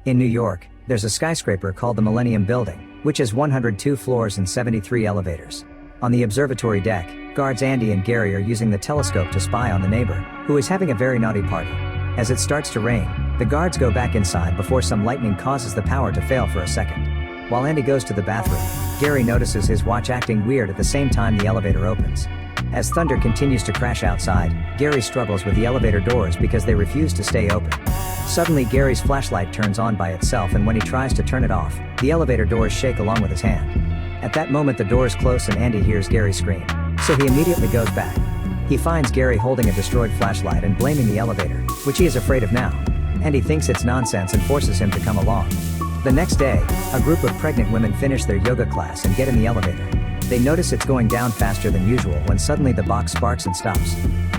In New York, there's a skyscraper called the Millennium Building, which has 102 floors and 73 elevators. On the observatory deck, guards Andy and Gary are using the telescope to spy on the neighbor, who is having a very naughty party. As it starts to rain, the guards go back inside before some lightning causes the power to fail for a second. While Andy goes to the bathroom, Gary notices his watch acting weird at the same time the elevator opens. As thunder continues to crash outside, Gary struggles with the elevator doors because they refuse to stay open. Suddenly Gary's flashlight turns on by itself, and when he tries to turn it off, the elevator doors shake along with his hand. At that moment the doors close and Andy hears Gary scream, so he immediately goes back. He finds Gary holding a destroyed flashlight and blaming the elevator, which he is afraid of now. Andy thinks it's nonsense and forces him to come along. The next day, a group of pregnant women finish their yoga class and get in the elevator. They notice it's going down faster than usual when suddenly the box sparks and stops.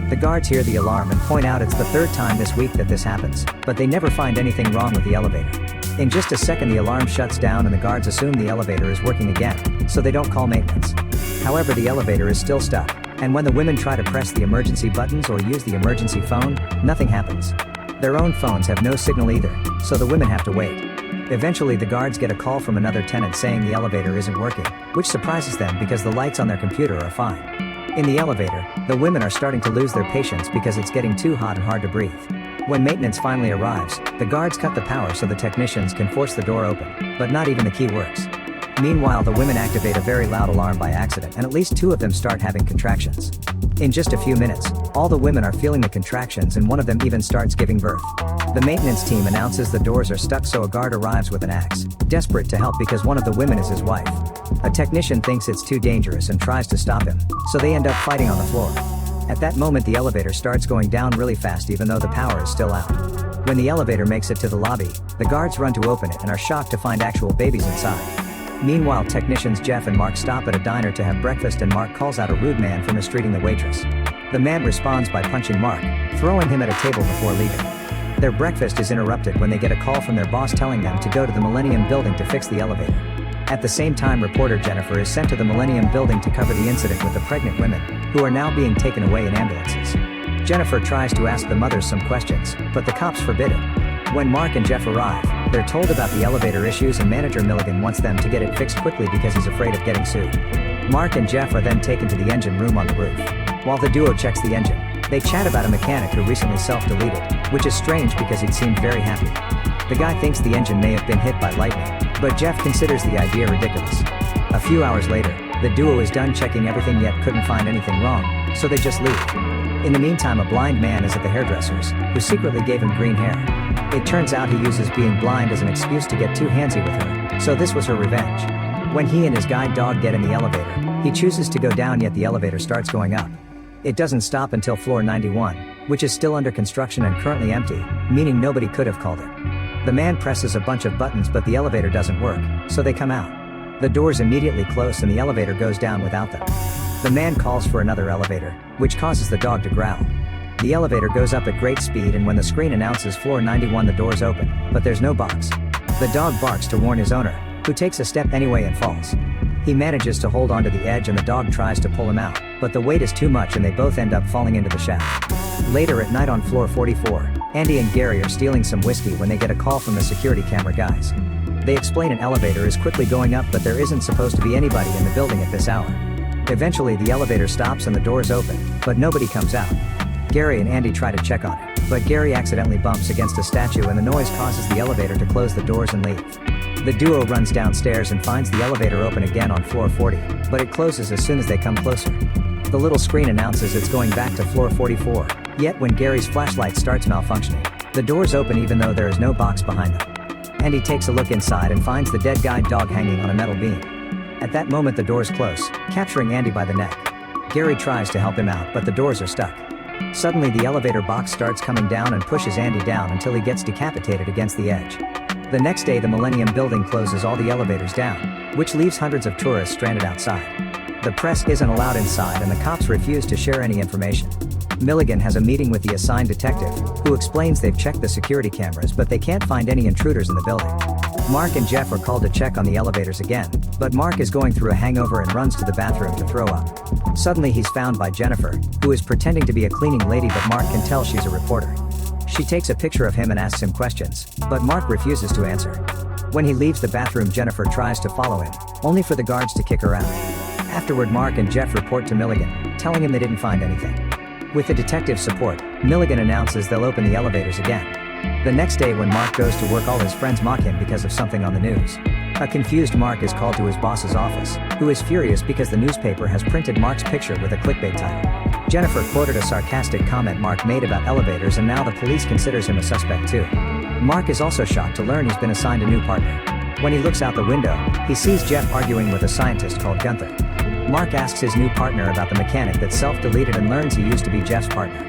The guards hear the alarm and point out it's the third time this week that this happens, but they never find anything wrong with the elevator. In just a second the alarm shuts down and the guards assume the elevator is working again, so they don't call maintenance. However, the elevator is still stuck, and when the women try to press the emergency buttons or use the emergency phone, nothing happens. Their own phones have no signal either, so the women have to wait. Eventually the guards get a call from another tenant saying the elevator isn't working, which surprises them because the lights on their computer are fine. In the elevator, the women are starting to lose their patience because it's getting too hot and hard to breathe. When maintenance finally arrives, the guards cut the power so the technicians can force the door open, but not even the key works. Meanwhile, the women activate a very loud alarm by accident and at least 2 of them start having contractions. In just a few minutes, all the women are feeling the contractions and one of them even starts giving birth. The maintenance team announces the doors are stuck, so a guard arrives with an axe, desperate to help because one of the women is his wife. A technician thinks it's too dangerous and tries to stop him, so they end up fighting on the floor. At that moment the elevator starts going down really fast even though the power is still out. When the elevator makes it to the lobby, the guards run to open it and are shocked to find actual babies inside. Meanwhile, technicians Jeff and Mark stop at a diner to have breakfast and Mark calls out a rude man for mistreating the waitress. The man responds by punching Mark, throwing him at a table before leaving. Their breakfast is interrupted when they get a call from their boss telling them to go to the Millennium Building to fix the elevator. At the same time, reporter Jennifer is sent to the Millennium Building to cover the incident with the pregnant women, who are now being taken away in ambulances. Jennifer tries to ask the mothers some questions, but the cops forbid it. When Mark and Jeff arrive, they're told about the elevator issues and manager Milligan wants them to get it fixed quickly because he's afraid of getting sued. Mark and Jeff are then taken to the engine room on the roof. While the duo checks the engine, they chat about a mechanic who recently self-deleted, which is strange because he'd seemed very happy. The guy thinks the engine may have been hit by lightning, but Jeff considers the idea ridiculous. A few hours later, the duo is done checking everything yet couldn't find anything wrong, so they just leave. In the meantime, a blind man is at the hairdresser's, who secretly gave him green hair. It turns out he uses being blind as an excuse to get too handsy with her, so this was her revenge. When he and his guide dog get in the elevator, he chooses to go down, yet the elevator starts going up. It doesn't stop until floor 91, which is still under construction and currently empty, meaning nobody could have called it. The man presses a bunch of buttons but the elevator doesn't work, so they come out. The doors immediately close and the elevator goes down without them. The man calls for another elevator, which causes the dog to growl. The elevator goes up at great speed, and when the screen announces floor 91 the doors open, but there's no box. The dog barks to warn his owner, who takes a step anyway and falls. He manages to hold onto the edge and the dog tries to pull him out, but the weight is too much and they both end up falling into the shaft. Later at night on floor 44, Andy and Gary are stealing some whiskey when they get a call from the security camera guys. They explain an elevator is quickly going up but there isn't supposed to be anybody in the building at this hour. Eventually the elevator stops and the doors open, but nobody comes out. Gary and Andy try to check on it, but Gary accidentally bumps against a statue and the noise causes the elevator to close the doors and leave. The duo runs downstairs and finds the elevator open again on floor 40, but it closes as soon as they come closer. The little screen announces it's going back to floor 44, yet when Gary's flashlight starts malfunctioning, the doors open even though there is no box behind them. Andy takes a look inside and finds the dead guide dog hanging on a metal beam. At that moment the doors close, capturing Andy by the neck. Gary tries to help him out but the doors are stuck. Suddenly the elevator box starts coming down and pushes Andy down until he gets decapitated against the edge. The next day the Millennium Building closes all the elevators down, which leaves hundreds of tourists stranded outside. The press isn't allowed inside and the cops refuse to share any information. Milligan has a meeting with the assigned detective, who explains they've checked the security cameras but they can't find any intruders in the building. Mark and Jeff are called to check on the elevators again, but Mark is going through a hangover and runs to the bathroom to throw up. Suddenly he's found by Jennifer, who is pretending to be a cleaning lady but Mark can tell she's a reporter. She takes a picture of him and asks him questions, but Mark refuses to answer. When he leaves the bathroom, Jennifer tries to follow him, only for the guards to kick her out. Afterward, Mark and Jeff report to Milligan, telling him they didn't find anything. With the detective's support, Milligan announces they'll open the elevators again. The next day when Mark goes to work, all his friends mock him because of something on the news. A confused Mark is called to his boss's office, who is furious because the newspaper has printed Mark's picture with a clickbait title. Jennifer quoted a sarcastic comment Mark made about elevators, and now the police considers him a suspect too. Mark is also shocked to learn he's been assigned a new partner. When he looks out the window, he sees Jeff arguing with a scientist called Gunther. Mark asks his new partner about the mechanic that self-deleted and learns he used to be Jeff's partner.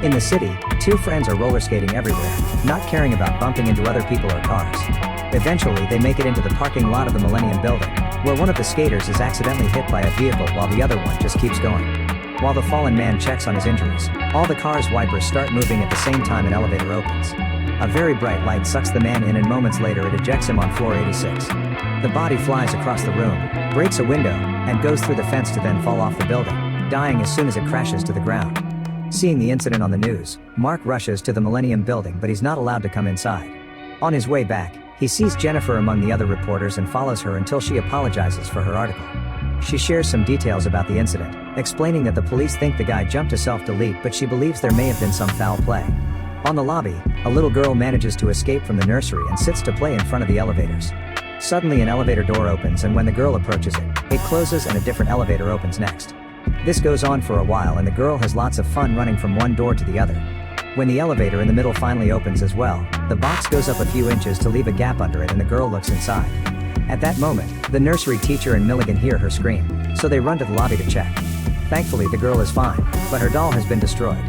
In the city, two friends are roller skating everywhere, not caring about bumping into other people or cars. Eventually, they make it into the parking lot of the Millennium Building, where one of the skaters is accidentally hit by a vehicle while the other one just keeps going. While the fallen man checks on his injuries, all the car's wipers start moving at the same time an elevator opens. A very bright light sucks the man in, and moments later it ejects him on floor 86. The body flies across the room, breaks a window, and goes through the fence to then fall off the building, dying as soon as it crashes to the ground. Seeing the incident on the news, Mark rushes to the Millennium Building, but he's not allowed to come inside. On his way back, he sees Jennifer among the other reporters and follows her until she apologizes for her article. She shares some details about the incident, explaining that the police think the guy jumped to self-delete, but she believes there may have been some foul play. On the lobby, a little girl manages to escape from the nursery and sits to play in front of the elevators. Suddenly an elevator door opens, and when the girl approaches it, it closes and a different elevator opens next. This goes on for a while, and the girl has lots of fun running from one door to the other. When the elevator in the middle finally opens as well, the box goes up a few inches to leave a gap under it, and the girl looks inside. At that moment, the nursery teacher and Milligan hear her scream, so they run to the lobby to check. Thankfully, the girl is fine, but her doll has been destroyed.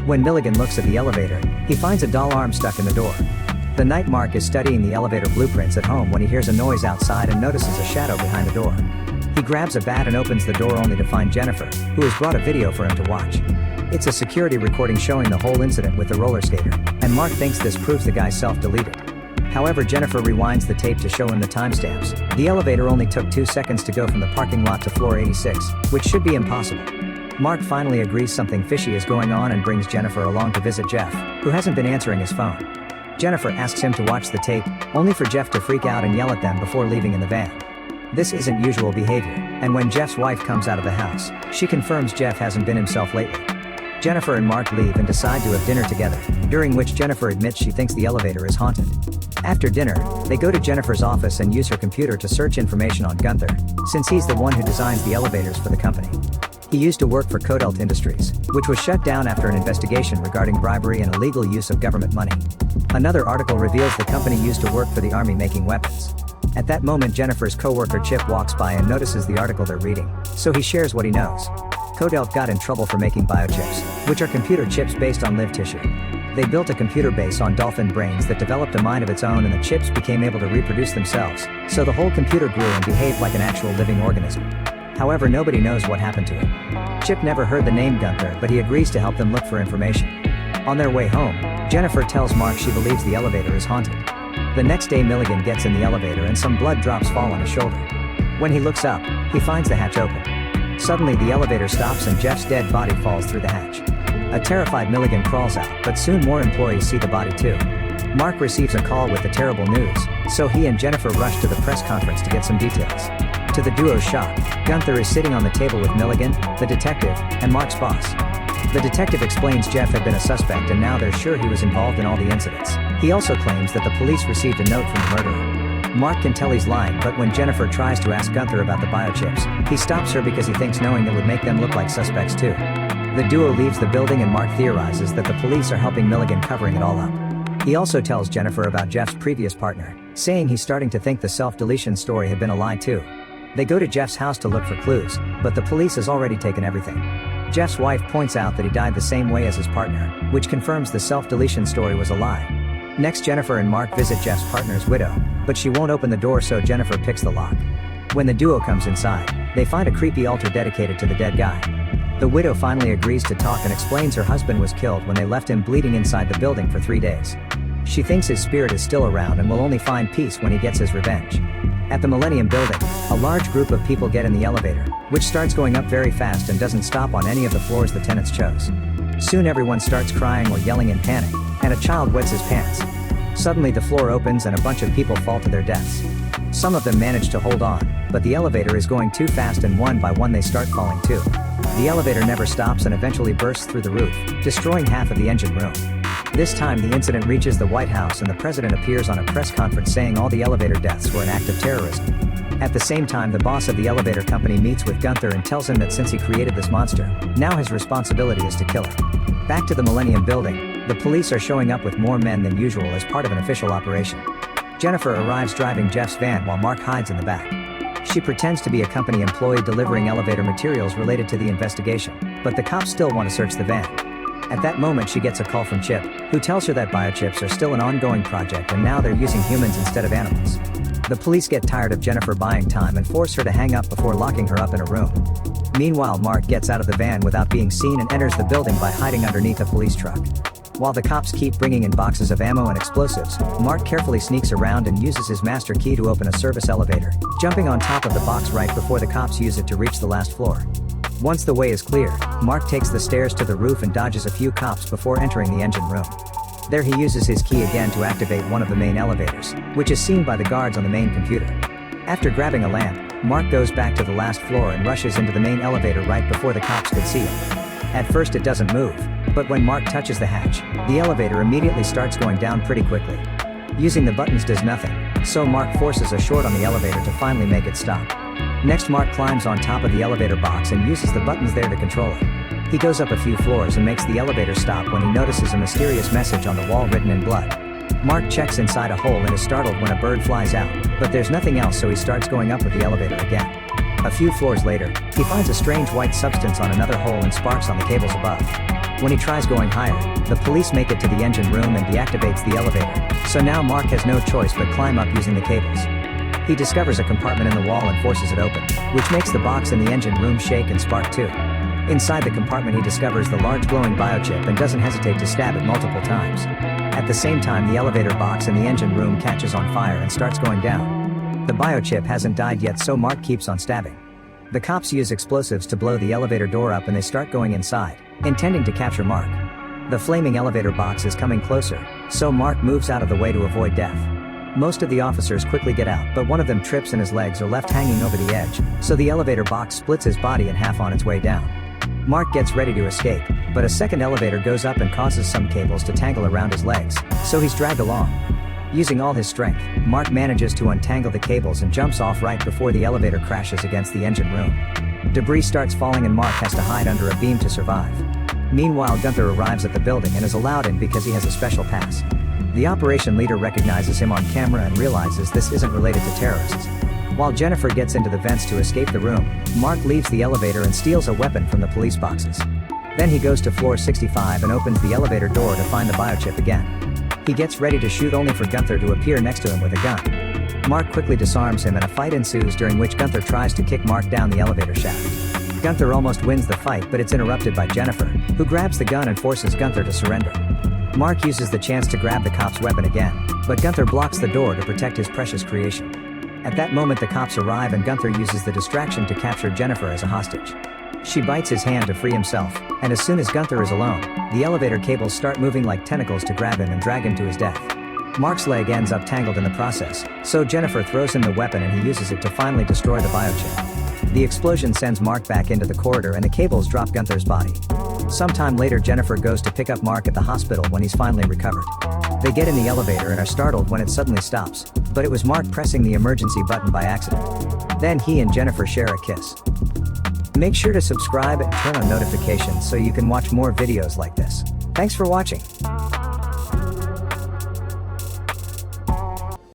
When Milligan looks at the elevator, he finds a doll arm stuck in the door. The night Mark is studying the elevator blueprints at home when he hears a noise outside and notices a shadow behind the door. He grabs a bat and opens the door, only to find Jennifer, who has brought a video for him to watch. It's a security recording showing the whole incident with the roller skater, and Mark thinks this proves the guy self-deleted. However, Jennifer rewinds the tape to show him the timestamps. The elevator only took 2 seconds to go from the parking lot to floor 86, which should be impossible. Mark finally agrees something fishy is going on and brings Jennifer along to visit Jeff, who hasn't been answering his phone. Jennifer asks him to watch the tape, only for Jeff to freak out and yell at them before leaving in the van. This isn't usual behavior, and when Jeff's wife comes out of the house, she confirms Jeff hasn't been himself lately. Jennifer and Mark leave and decide to have dinner together, during which Jennifer admits she thinks the elevator is haunted. After dinner, they go to Jennifer's office and use her computer to search information on Gunther, since he's the one who designs the elevators for the company. He used to work for Codelt Industries, which was shut down after an investigation regarding bribery and illegal use of government money. Another article reveals the company used to work for the army making weapons. At that moment, Jennifer's co-worker Chip walks by and notices the article they're reading, so he shares what he knows. Codelt got in trouble for making biochips, which are computer chips based on live tissue. They built a computer base on dolphin brains that developed a mind of its own, and the chips became able to reproduce themselves, so the whole computer grew and behaved like an actual living organism. However, nobody knows what happened to it. Chip never heard the name Gunther, but he agrees to help them look for information. On their way home, Jennifer tells Mark she believes the elevator is haunted. The next day, Milligan gets in the elevator and some blood drops fall on his shoulder. When he looks up, he finds the hatch open. Suddenly, the elevator stops and Jeff's dead body falls through the hatch. A terrified Milligan crawls out, but soon more employees see the body too. Mark receives a call with the terrible news, so he and Jennifer rush to the press conference to get some details. To the duo's shock, Gunther is sitting on the table with Milligan, the detective, and Mark's boss. The detective explains Jeff had been a suspect and now they're sure he was involved in all the incidents. He also claims that the police received a note from the murderer. Mark can tell he's lying, but when Jennifer tries to ask Gunther about the biochips, he stops her because he thinks knowing it would make them look like suspects too. The duo leaves the building and Mark theorizes that the police are helping Milligan covering it all up. He also tells Jennifer about Jeff's previous partner, saying he's starting to think the self-deletion story had been a lie too. They go to Jeff's house to look for clues, but the police has already taken everything. Jeff's wife points out that he died the same way as his partner, which confirms the self-deletion story was a lie. Next, Jennifer and Mark visit Jeff's partner's widow, but she won't open the door, so Jennifer picks the lock. When the duo comes inside, they find a creepy altar dedicated to the dead guy. The widow finally agrees to talk and explains her husband was killed when they left him bleeding inside the building for 3 days. She thinks his spirit is still around and will only find peace when he gets his revenge. At the Millennium Building, a large group of people get in the elevator, which starts going up very fast and doesn't stop on any of the floors the tenants chose. Soon everyone starts crying or yelling in panic, and a child wets his pants. Suddenly the floor opens and a bunch of people fall to their deaths. Some of them manage to hold on, but the elevator is going too fast and one by one they start falling too. The elevator never stops and eventually bursts through the roof, destroying half of the engine room. This time the incident reaches the White House and the president appears on a press conference saying all the elevator deaths were an act of terrorism. At the same time the boss of the elevator company meets with Gunther and tells him that since he created this monster, now his responsibility is to kill her. Back to the Millennium Building, the police are showing up with more men than usual as part of an official operation. Jennifer arrives driving Jeff's van while Mark hides in the back. She pretends to be a company employee delivering elevator materials related to the investigation, but the cops still want to search the van. At that moment she gets a call from Chip, who tells her that biochips are still an ongoing project and now they're using humans instead of animals. The police get tired of Jennifer buying time and force her to hang up before locking her up in a room. Meanwhile Mark gets out of the van without being seen and enters the building by hiding underneath a police truck. While the cops keep bringing in boxes of ammo and explosives, Mark carefully sneaks around and uses his master key to open a service elevator, jumping on top of the box right before the cops use it to reach the last floor. Once the way is clear, Mark takes the stairs to the roof and dodges a few cops before entering the engine room. There he uses his key again to activate one of the main elevators, which is seen by the guards on the main computer. After grabbing a lamp, Mark goes back to the last floor and rushes into the main elevator right before the cops could see him. At first it doesn't move, but when Mark touches the hatch, the elevator immediately starts going down pretty quickly. Using the buttons does nothing, so Mark forces a short on the elevator to finally make it stop. Next Mark climbs on top of the elevator box and uses the buttons there to control it. He goes up a few floors and makes the elevator stop when he notices a mysterious message on the wall written in blood. Mark checks inside a hole and is startled when a bird flies out, but there's nothing else so he starts going up with the elevator again. A few floors later, he finds a strange white substance on another hole and sparks on the cables above. When he tries going higher, the police make it to the engine room and deactivates the elevator, so now Mark has no choice but climb up using the cables. He discovers a compartment in the wall and forces it open, which makes the box in the engine room shake and spark too. Inside the compartment he discovers the large glowing biochip and doesn't hesitate to stab it multiple times. At the same time the elevator box in the engine room catches on fire and starts going down. The biochip hasn't died yet so Mark keeps on stabbing. The cops use explosives to blow the elevator door up and they start going inside, intending to capture Mark. The flaming elevator box is coming closer, so Mark moves out of the way to avoid death. Most of the officers quickly get out but one of them trips and his legs are left hanging over the edge, so the elevator box splits his body in half on its way down. Mark gets ready to escape, but a second elevator goes up and causes some cables to tangle around his legs, so he's dragged along. Using all his strength, Mark manages to untangle the cables and jumps off right before the elevator crashes against the engine room. Debris starts falling and Mark has to hide under a beam to survive. Meanwhile Gunther arrives at the building and is allowed in because he has a special pass. The operation leader recognizes him on camera and realizes this isn't related to terrorists. While Jennifer gets into the vents to escape the room, Mark leaves the elevator and steals a weapon from the police boxes. Then he goes to floor 65 and opens the elevator door to find the biochip again. He gets ready to shoot only for Gunther to appear next to him with a gun. Mark quickly disarms him and a fight ensues during which Gunther tries to kick Mark down the elevator shaft. Gunther almost wins the fight but it's interrupted by Jennifer, who grabs the gun and forces Gunther to surrender. Mark uses the chance to grab the cop's weapon again, but Gunther blocks the door to protect his precious creation. At that moment the cops arrive and Gunther uses the distraction to capture Jennifer as a hostage. She bites his hand to free himself, and as soon as Gunther is alone, the elevator cables start moving like tentacles to grab him and drag him to his death. Mark's leg ends up tangled in the process, so Jennifer throws him the weapon and he uses it to finally destroy the biochip. The explosion sends Mark back into the corridor and the cables drop Gunther's body. Sometime later Jennifer goes to pick up Mark at the hospital when he's finally recovered. They get in the elevator and are startled when it suddenly stops, but it was Mark pressing the emergency button by accident. Then he and Jennifer share a kiss. Make sure to subscribe and turn on notifications so you can watch more videos like this. Thanks for watching.